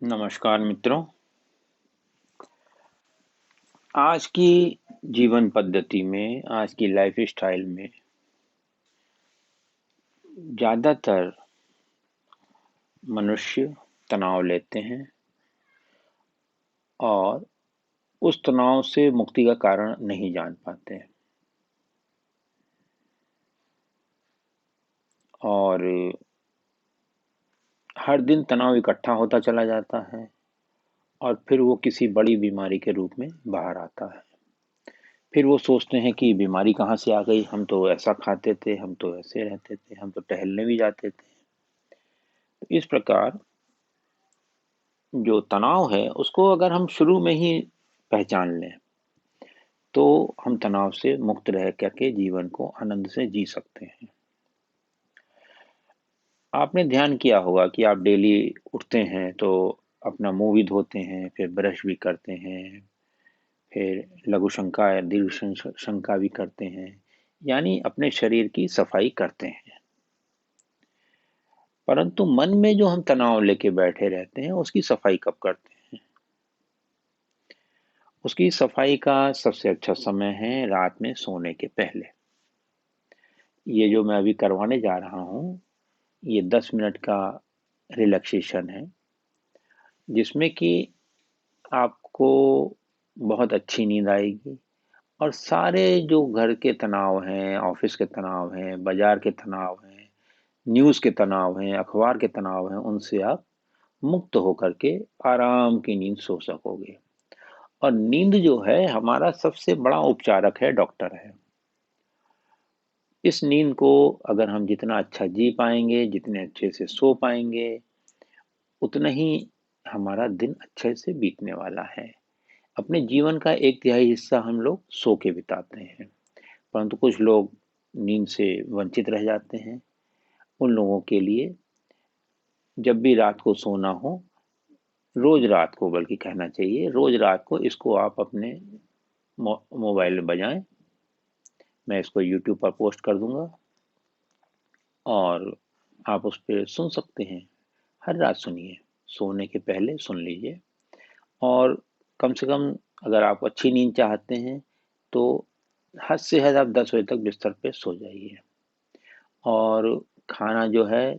नमस्कार मित्रों। आज की जीवन पद्धति में, आज की लाइफ स्टाइल में ज़्यादातर मनुष्य तनाव लेते हैं और उस तनाव से मुक्ति का कारण नहीं जान पाते हैं। और हर दिन तनाव इकट्ठा होता चला जाता है और फिर वो किसी बड़ी बीमारी के रूप में बाहर आता है। फिर वो सोचते हैं कि बीमारी कहाँ से आ गई, हम तो ऐसा खाते थे, हम तो ऐसे रहते थे, हम तो टहलने भी जाते थे। तो इस प्रकार जो तनाव है उसको अगर हम शुरू में ही पहचान लें तो हम तनाव से मुक्त रह करके जीवन को आनंद से जी सकते हैं। आपने ध्यान किया होगा कि आप डेली उठते हैं तो अपना मुंह भी धोते हैं, फिर ब्रश भी करते हैं, फिर लघु शंका या दीर्घ शंका भी करते हैं, यानी अपने शरीर की सफाई करते हैं। परंतु मन में जो हम तनाव लेके बैठे रहते हैं उसकी सफाई कब करते हैं? उसकी सफाई का सबसे अच्छा समय है रात में सोने के पहले। ये जो मैं अभी करवाने जा रहा हूँ, ये 10 मिनट का रिलैक्सेशन है, जिसमें कि आपको बहुत अच्छी नींद आएगी और सारे जो घर के तनाव हैं, ऑफिस के तनाव हैं, बाजार के तनाव हैं, न्यूज़ के तनाव हैं, अखबार के तनाव हैं, उनसे आप मुक्त होकर के आराम की नींद सो सकोगे। और नींद जो है हमारा सबसे बड़ा उपचारक है, डॉक्टर है। इस नींद को अगर हम जितना अच्छा जी पाएंगे, जितने अच्छे से सो पाएंगे, उतना ही हमारा दिन अच्छे से बीतने वाला है। अपने जीवन का एक तिहाई हिस्सा हम लोग सो के बिताते हैं, परंतु कुछ लोग नींद से वंचित रह जाते हैं। उन लोगों के लिए जब भी रात को सोना हो, रोज रात को बल्कि कहना चाहिए, रोज रात को इसको आप अपने मोबाइल में बजाएं। मैं इसको यूट्यूब पर पोस्ट कर दूंगा और आप उस पर सुन सकते हैं। हर रात सुनिए, सोने के पहले सुन लीजिए। और कम से कम अगर आप अच्छी नींद चाहते हैं तो हद से हद आप 10 बजे तक बिस्तर पे सो जाइए। और खाना जो है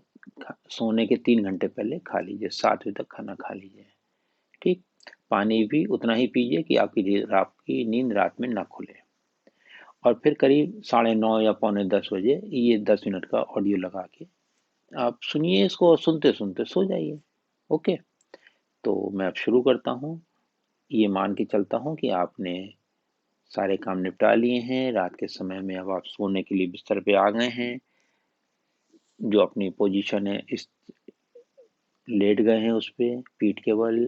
सोने के 3 घंटे पहले खा लीजिए, 7 बजे तक खाना खा लीजिए। ठीक। पानी भी उतना ही पीजिए कि आपकी नींद रात में ना खुले। और फिर करीब 9:30 या पौने 10 बजे ये 10 मिनट का ऑडियो लगा के आप सुनिए इसको और सुनते सुनते सो जाइए। ओके। तो मैं अब शुरू करता हूँ। ये मान के चलता हूँ कि आपने सारे काम निपटा लिए हैं, रात के समय में अब आप सोने के लिए बिस्तर पे आ गए हैं। जो अपनी पोजीशन है इस लेट गए हैं उस पे पीठ के बल,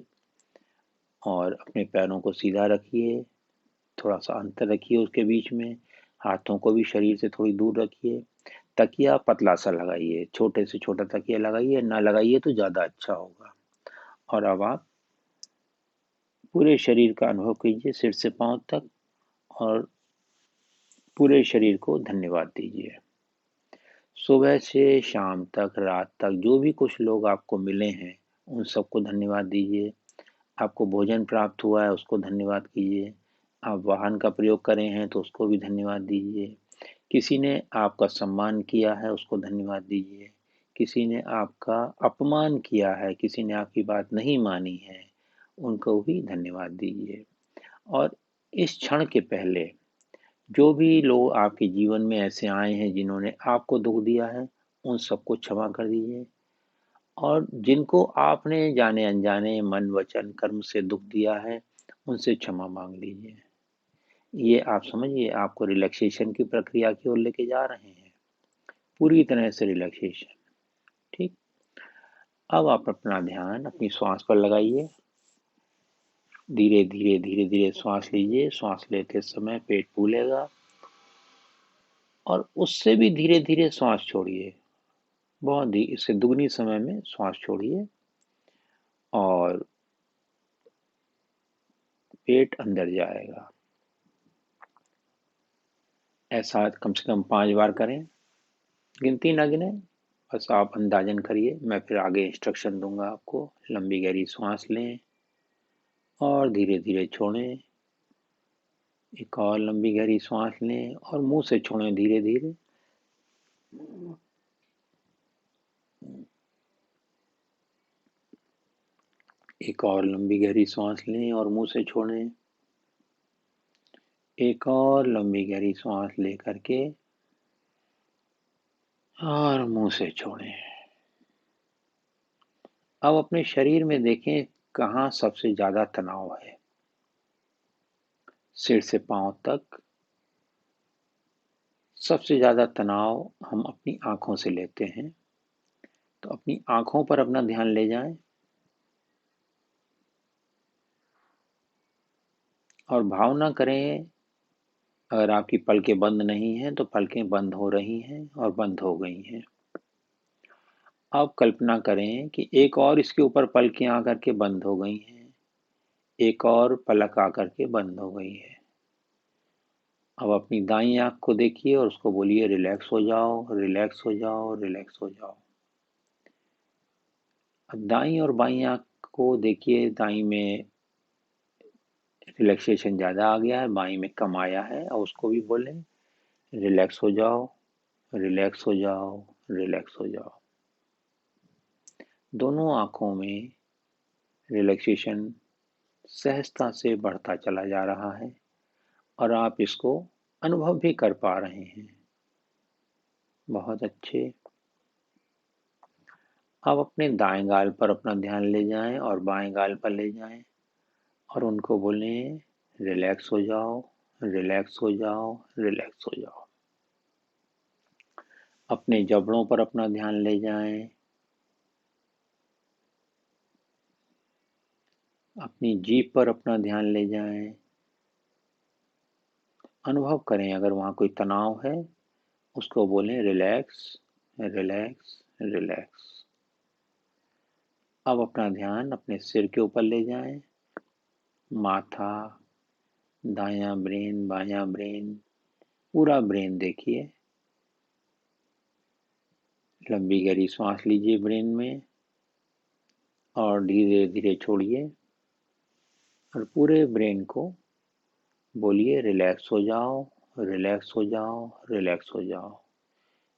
और अपने पैरों को सीधा रखिए, थोड़ा सा अंतर रखिए उसके बीच में, हाथों को भी शरीर से थोड़ी दूर रखिए। तकिया पतला सा लगाइए, छोटे से छोटा तकिया लगाइए, ना लगाइए तो ज़्यादा अच्छा होगा। और अब आप पूरे शरीर का अनुभव कीजिए, सिर से पांव तक, और पूरे शरीर को धन्यवाद दीजिए। सुबह से शाम तक, रात तक जो भी कुछ लोग आपको मिले हैं उन सबको धन्यवाद दीजिए। आपको भोजन प्राप्त हुआ है उसको धन्यवाद कीजिए। आप वाहन का प्रयोग करे हैं तो उसको भी धन्यवाद दीजिए। किसी ने आपका सम्मान किया है उसको धन्यवाद दीजिए। किसी ने आपका अपमान किया है, किसी ने आपकी बात नहीं मानी है, उनको भी धन्यवाद दीजिए। और इस क्षण के पहले जो भी लोग आपके जीवन में ऐसे आए हैं जिन्होंने आपको दुख दिया है, उन सबको क्षमा कर दीजिए। और जिनको आपने जाने अनजाने मन वचन कर्म से दुख दिया है, उनसे क्षमा मांग लीजिए। ये आप समझिए, आपको रिलैक्सेशन की प्रक्रिया की ओर लेके जा रहे हैं, पूरी तरह से रिलैक्सेशन। ठीक। अब आप अपना ध्यान अपनी श्वास पर लगाइए। धीरे धीरे धीरे धीरे श्वास लीजिए। श्वास लेते समय पेट फूलेगा और उससे भी धीरे धीरे श्वास छोड़िए। बहुत ही इससे दुगनी समय में श्वास छोड़िए और पेट अंदर जाएगा। ऐसा कम से कम 5 बार करें। गिनती ना गिने, बस आप अंदाजन करिए, मैं फिर आगे इंस्ट्रक्शन दूंगा आपको। लंबी गहरी सांस लें और धीरे धीरे छोड़ें। एक और लंबी गहरी सांस लें और मुंह से छोड़ें धीरे धीरे। एक और लंबी गहरी सांस लें और मुंह से छोड़ें। एक और लंबी गहरी सांस ले करके और मुंह से छोड़ें। अब अपने शरीर में देखें कहाँ सबसे ज्यादा तनाव है। सिर से पांव तक सबसे ज्यादा तनाव हम अपनी आंखों से लेते हैं, तो अपनी आंखों पर अपना ध्यान ले जाएं और भावना करें, अगर आपकी पलकें बंद नहीं हैं तो पलकें बंद हो रही हैं और बंद हो गई हैं। अब कल्पना करें कि एक और इसके ऊपर पलकें आकर के बंद हो गई हैं, एक और पलक आकर के बंद हो गई है। अब अपनी दाईं आंख को देखिए और उसको बोलिए रिलैक्स हो जाओ, रिलैक्स हो जाओ, रिलैक्स हो जाओ। अब दाईं और बाईं आंख को देखिए, दाईं में रिलैक्सेशन ज्यादा आ गया है, बाईं में कम आया है, और उसको भी बोलें रिलैक्स हो जाओ, रिलैक्स हो जाओ, रिलैक्स हो जाओ। दोनों आंखों में रिलैक्सेशन सहजता से बढ़ता चला जा रहा है और आप इसको अनुभव भी कर पा रहे हैं। बहुत अच्छे। अब अपने दाएं गाल पर अपना ध्यान ले जाएं और बाएं गाल पर ले जाएं और उनको बोलें रिलैक्स हो जाओ, रिलैक्स हो जाओ, रिलैक्स हो जाओ। अपने जबड़ों पर अपना ध्यान ले जाएं, अपनी जीभ पर अपना ध्यान ले जाएं। अनुभव करें अगर वहां कोई तनाव है, उसको बोलें रिलैक्स, रिलैक्स, रिलैक्स। अब अपना ध्यान अपने सिर के ऊपर ले जाएं, माथा, दायां ब्रेन, बायां ब्रेन, पूरा ब्रेन देखिए। लंबी गहरी सांस लीजिए ब्रेन में और धीरे धीरे छोड़िए और पूरे ब्रेन को बोलिए रिलैक्स हो जाओ, रिलैक्स हो जाओ, रिलैक्स हो जाओ।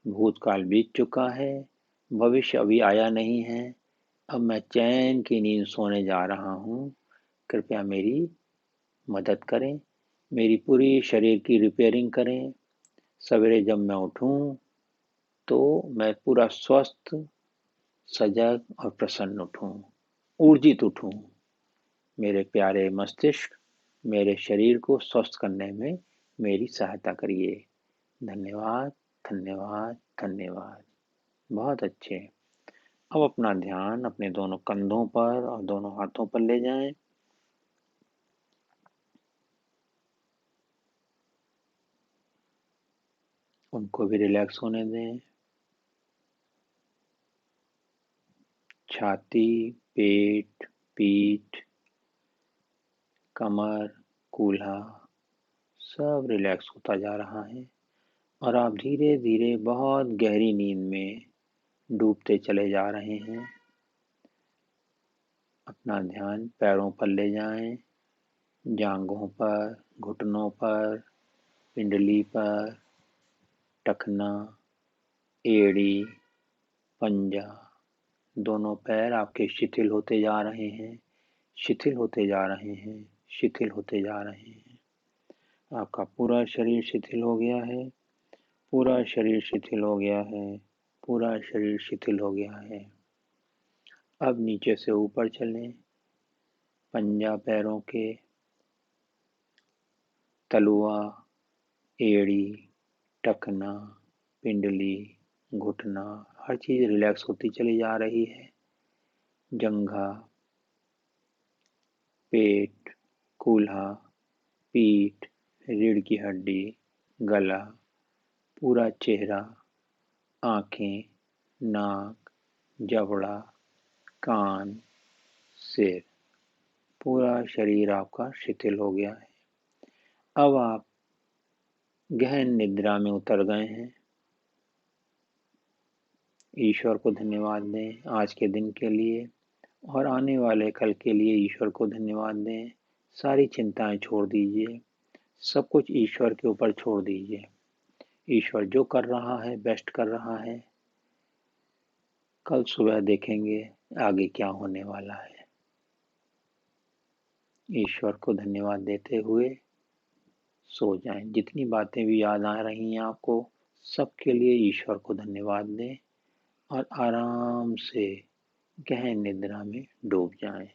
भूतकाल बीत चुका है, भविष्य अभी आया नहीं है। अब मैं चैन की नींद सोने जा रहा हूँ। कृपया मेरी मदद करें, मेरी पूरी शरीर की रिपेयरिंग करें। सवेरे जब मैं उठूं तो मैं पूरा स्वस्थ, सजग और प्रसन्न उठूं, ऊर्जित उठूं। मेरे प्यारे मस्तिष्क, मेरे शरीर को स्वस्थ करने में मेरी सहायता करिए। धन्यवाद, धन्यवाद, धन्यवाद। बहुत अच्छे। अब अपना ध्यान अपने दोनों कंधों पर और दोनों हाथों पर ले जाएं। उनको भी रिलैक्स होने दें। छाती, पेट, पीठ, कमर, कूल्हा सब रिलैक्स होता जा रहा है और आप धीरे धीरे बहुत गहरी नींद में डूबते चले जा रहे हैं। अपना ध्यान पैरों पर ले जाएं, जांघों पर, घुटनों पर, पिंडली पर, टखना, एड़ी, पंजा। दोनों पैर आपके शिथिल होते जा रहे हैं, शिथिल होते जा रहे हैं, शिथिल होते जा रहे हैं। आपका पूरा शरीर शिथिल हो गया है, पूरा शरीर शिथिल हो गया है, पूरा शरीर शिथिल हो गया है। अब नीचे से ऊपर चलें, पंजा पैरों के, तलुआ, एड़ी, टखना, पिंडली, घुटना, हर चीज रिलैक्स होती चली जा रही है। जंघा, पेट, कूल्हा, पीठ, रीढ़ की हड्डी, गला, पूरा चेहरा, आंखें, नाक, जबड़ा, कान, सिर, पूरा शरीर आपका शिथिल हो गया है। अब आप गहन निद्रा में उतर गए हैं। ईश्वर को धन्यवाद दें आज के दिन के लिए और आने वाले कल के लिए ईश्वर को धन्यवाद दें। सारी चिंताएं छोड़ दीजिए, सब कुछ ईश्वर के ऊपर छोड़ दीजिए। ईश्वर जो कर रहा है बेस्ट कर रहा है। कल सुबह देखेंगे आगे क्या होने वाला है। ईश्वर को धन्यवाद देते हुए सो जाएं। जितनी बातें भी याद आ रही हैं आपको, सबके लिए ईश्वर को धन्यवाद दें और आराम से गहन निद्रा में डूब जाएं।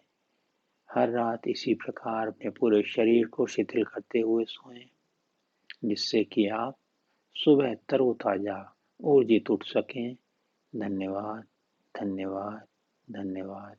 हर रात इसी प्रकार अपने पूरे शरीर को शिथिल करते हुए सोएं, जिससे कि आप सुबह तरोताजा ऊर्जित उठ सकें। धन्यवाद, धन्यवाद, धन्यवाद।